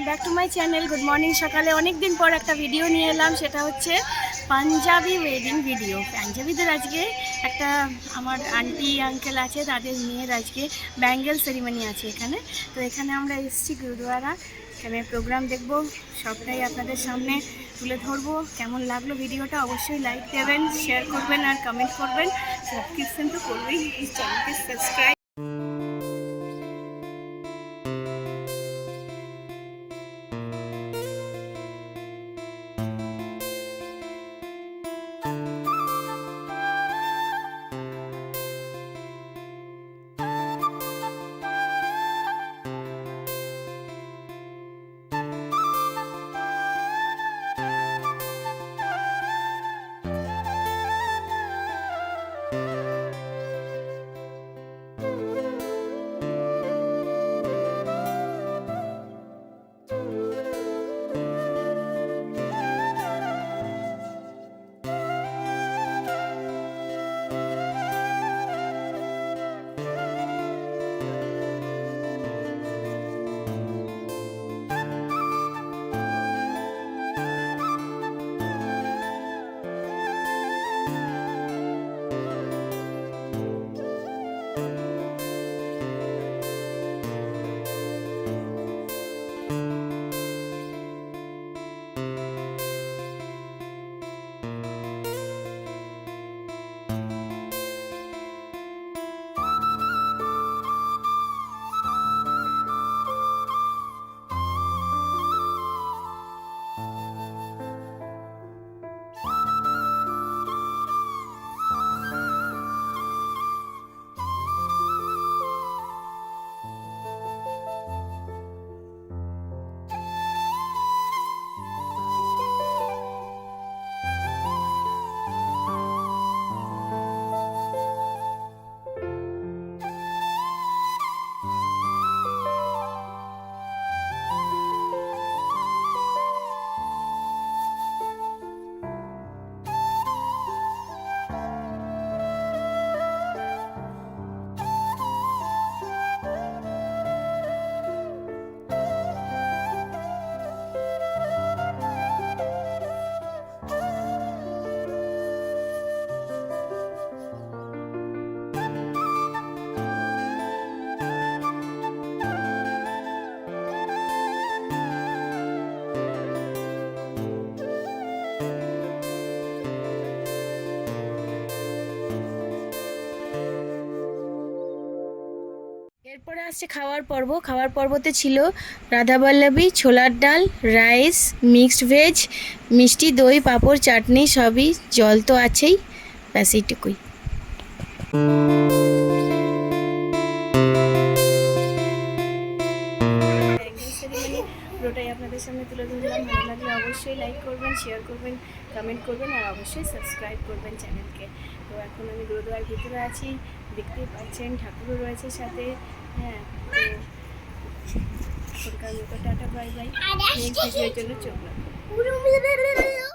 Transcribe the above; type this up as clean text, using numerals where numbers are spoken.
Back to my channel. Good morning. সকালে অনেক দিন পর একটা ভিডিও নিয়ে এলাম, সেটা হচ্ছে পাঞ্জাবি ওয়েডিং ভিডিও। পাঞ্জাবিদের আজকে একটা, আমার আন্টি আঙ্কেল আছে, তাদের মেয়ের আজকে ব্যাঙ্গেল সেরিমনি আছে এখানে। তো এখানে আমরা এসেছি গুরুদুয়ারা, এখানে প্রোগ্রাম দেখব, সবটাই আপনাদের সামনে তুলে ধরবো। কেমন লাগলো ভিডিওটা অবশ্যই লাইক দেবেন, শেয়ার করবেন আর কমেন্ট করবেন। সাবস্ক্রিপশন তো করবেই, চ্যানেলকে সাবস্ক্রাইব। এরপরে আসছে খাওয়ার পর্ব। খাওয়ার পর্বতে ছিল রাধাবল্লভী, ছোলার ডাল, রাইস, মিক্সড ভেজ, মিষ্টি, দই, পাঁপড়, চাটনি, সবই, জল তো আছেই, ব্যাস এইটুকুই। পুরোটাই আপনাদের সামনে তুলে ধরলাম। ভালো লাগলে অবশ্যই লাইক করবেন, শেয়ার করবেন, কমেন্ট করবেন আর অবশ্যই সাবস্ক্রাইব করবেন চ্যানেলকে। তো এখন আমি গুরুদুয়ারার ভিতরে আছি, দেখতেই পাচ্ছেন ঠাকুরও রয়েছে সাথে। হ্যাঁ, তো সরকার মতো টাটা বাই বাই। নেক্সট ভিডিওর জন্য চোখ রাখুন।